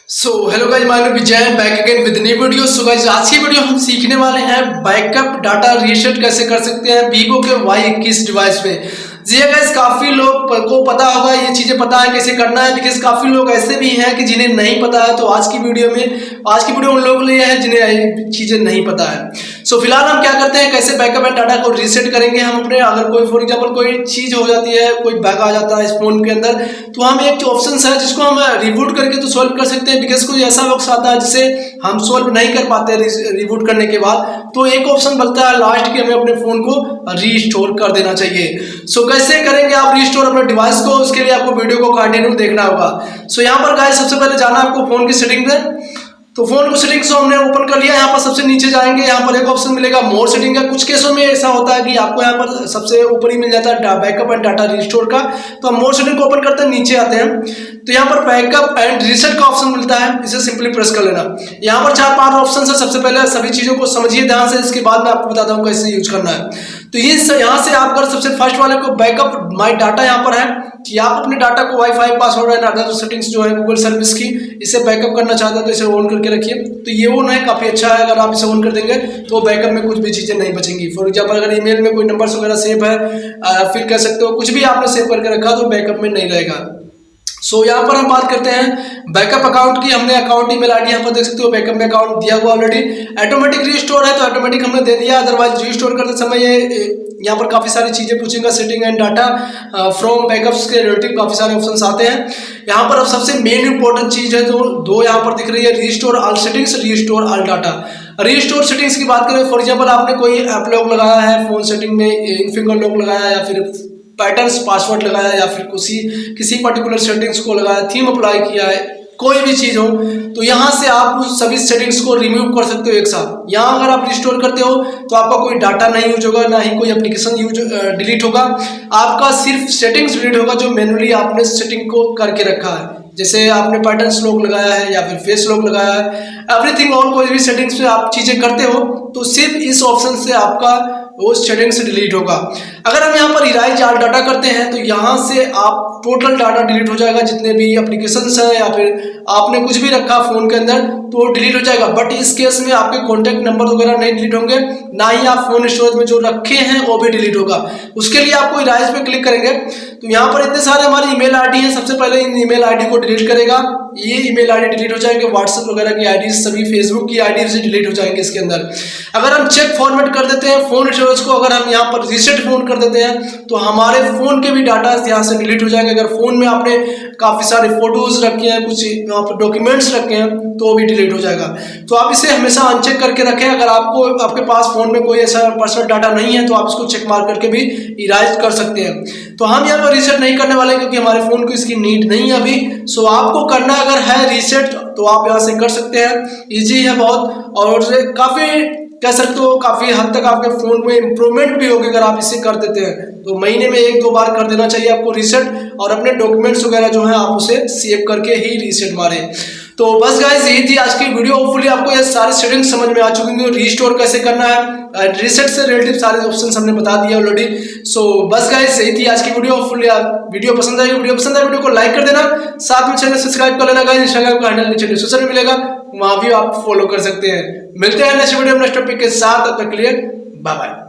Hello guys, my name Vijay, back again with new video. So guys, आज की video हम सीखने वाले हैं बैकअप डाटा रीसेट कैसे कर सकते हैं वीवो के Y21 डिवाइस में। जी गाइस, काफी लोग को पता होगा, ये चीजें पता है कैसे करना है, बिकॉज काफी लोग ऐसे भी हैं कि जिन्हें नहीं पता है। तो आज की वीडियो उन लोगों के लिए है जिन्हें चीजें नहीं पता है। फिलहाल हम क्या करते हैं, कैसे बैकअप एंड डाटा को रीसेट करेंगे हम अपने। अगर कोई फॉर एग्जांपल कोई चीज हो जाती है, कोई बैग आ जाता है इस फोन के अंदर, तो हम एक जो ऑप्शन है जिसको हम रिबूट करके तो सॉल्व कर सकते हैं। बिकॉज कोई ऐसा वक्त आता है जिसे हम सॉल्व नहीं कर पाते रिबूट करने के बाद, तो एक ऑप्शन बनता है लास्ट की, हमें अपने फोन को रीस्टोर कर देना चाहिए। कैसे करेंगे आप रीस्टोर अपने डिवाइस को, उसके लिए आपको वीडियो को कंटिन्यू देखना होगा। यहाँ पर गाइस सबसे पहले जाना है आपको फोन की सेटिंग में। तो फोन को सेटिंग्स हमने ओपन कर लिया। यहाँ पर सबसे नीचे जाएंगे, यहाँ पर एक ऑप्शन मिलेगा मोर सेटिंग का। कुछ केसों में ऐसा होता है कि आपको यहाँ पर सबसे ऊपर ही मिल जाता है बैकअप एंड डाटा रिस्टोर का। तो हम मोर सेटिंग को ओपन करते हैं, नीचे आते हैं तो यहाँ पर बैकअप एंड रीसेट का ऑप्शन मिलता है, इसे सिंपली प्रेस कर लेना। यहाँ पर 4-5 ऑप्शन है। सबसे पहले सभी चीजों को समझिए ध्यान से, इसके बाद मैं आपको बताता हूँ कैसे यूज करना है। तो ये यहाँ से आप अगर सबसे फर्स्ट वाले को बैकअप माई डाटा यहाँ पर है कि आप अपने डाटा को wifi password and other settings जो है गूगल सर्विस की, इसे बैकअप करना चाहते हैं तो इसे ऑन करके रखिए। तो ये ऑन है, काफी अच्छा है। अगर आप इसे ऑन कर देंगे तो बैकअप में कुछ भी चीजें नहीं बचेंगी। फॉर एग्जाम्पल अगर ईमेल में कोई नंबर्स वगैरह सेव है, फिर कह सकते हो कुछ भी आपने सेव करके रखा तो बैकअप में नहीं रहेगा। यहाँ पर हम बात करते हैं बैकअप अकाउंट की। हमने अकाउंट ईमेल आईडी यहाँ पर देख सकते हो, बैकअप में अकाउंट दिया हुआ ऑलरेडी। ऑटोमेटिक रीस्टोर है तो ऑटोमेटिक हमने दे दिया, अदरवाइज रीस्टोर करते समय ये यहाँ पर काफी सारी चीजें पूछेगा। Setting and data from backups के रिलेटिव काफी सारे ऑप्शंस आते हैं। यहाँ पर अब सबसे मेन इंपॉर्टेंट चीज है तो दो यहाँ पर दिख रही है, restore all settings, restore all data. Restore settings की बात करें, फॉर एग्जाम्पल आपने कोई ऐप लॉक लगाया है फोन सेटिंग में, फिंगर लॉक लगाया या फिर पैटर्न्स पासवर्ड लगाया या फिर किसी पर्टिकुलर सेटिंग्स को लगाया, थीम अप्लाई किया है, कोई भी चीज हो, तो यहाँ से आप उस सभी सेटिंग्स को रिमूव कर सकते हो एक साथ। यहाँ अगर आप रिस्टोर करते हो तो आपका कोई डाटा नहीं यूज होगा, ना ही कोई एप्लीकेशन यूज डिलीट होगा। आपका सिर्फ सेटिंग्स डिलीट होगा जो मैनुअली आपने सेटिंग को करके रखा है। जैसे आपने पैटर्न्स लॉक लगाया है या फिर फेस लॉक लगाया है, एवरीथिंग और कोई भी सेटिंग्स पे आप चीजें करते हो तो सिर्फ इस ऑप्शन से आपका वो सेटिंग से डिलीट होगा। अगर हम यहाँ पर इराइज ऑल डाटा करते हैं तो यहाँ से आप टोटल डाटा डिलीट हो जाएगा, जितने भी एप्लीकेशंस हैं या फिर आपने कुछ भी रखा फोन के अंदर तो डिलीट हो जाएगा। बट इस केस में आपके कॉन्टैक्ट नंबर वगैरह नहीं डिलीट होंगे, ना ही आप फोन स्टोरेज में जो रखे हैं वो भी डिलीट होगा। उसके लिए आपको इराइज पे क्लिक करेंगे तो यहाँ पर इतने सारे हमारी ईमेल आईडी है। सबसे पहले इन ईमेल आईडी को डिलीट करेगा, ये ईमेल आईडी डिलीट हो जाएंगे। व्हाट्सएप वगैरह की आईडी, सभी फेसबुक की आईडी से डिलीट हो जाएंगे इसके अंदर। अगर हम चेक फॉर्मेट कर देते हैं फोन स्टोरेज को, अगर हम यहाँ पर रीसेट फोन कर देते हैं तो हमारे फोन के भी डाटा यहाँ से डिलीट हो जाएंगे। अगर फोन में आपने काफी सारे फोटोज रखे हैं, कुछ यहाँ पर डॉक्यूमेंट्स रखे हैं तो वो भी डिलीट हो जाएगा। तो आप इसे हमेशा अनचेक करके रखें। अगर आपके पास फोन में कोई ऐसा पर्सनल डाटा नहीं है तो आप इसको चेक मार करके भी इराइज कर सकते हैं। तो हम यहाँ पर रीसेट नहीं करने वाले क्योंकि हमारे फोन को इसकी नीड नहीं है अभी। आपको करना अगर है रीसेट तो आप यहाँ से कर सकते हैं, इजी है बहुत, और काफी कह सकते हो काफी हद तक आपके फोन में इंप्रूवमेंट भी होगी अगर आप इसे कर देते हैं। तो महीने में 1-2 बार कर देना चाहिए आपको रीसेट, और अपने डॉक्यूमेंट्स वगैरह जो है आप उसे सेव करके ही रीसेट मारें। तो बस गाइस, यही थी आज की वीडियो। होपफुली आपको ये सारे सेटिंग्स समझ में आ चुकी होंगी, रीस्टोर कैसे करना है, रीसेट से रिलेटिव सारे ऑप्शंस हमने बता दिए ऑलरेडी। बस गाइस, यही थी आज की वीडियो। होपफुली वीडियो पसंद आई, वीडियो को लाइक कर देना, साथ में चैनल सब्सक्राइब कर लेना गाइस। इंस्टाग्राम का हैंडल नीचे डिस्क्रिप्शन में मिलेगा, वहां भी आप फॉलो कर सकते हैं। मिलते हैं नेक्स्ट वीडियो में नेक्स्ट टॉपिक के साथ, तब तक के लिए बाय बाय।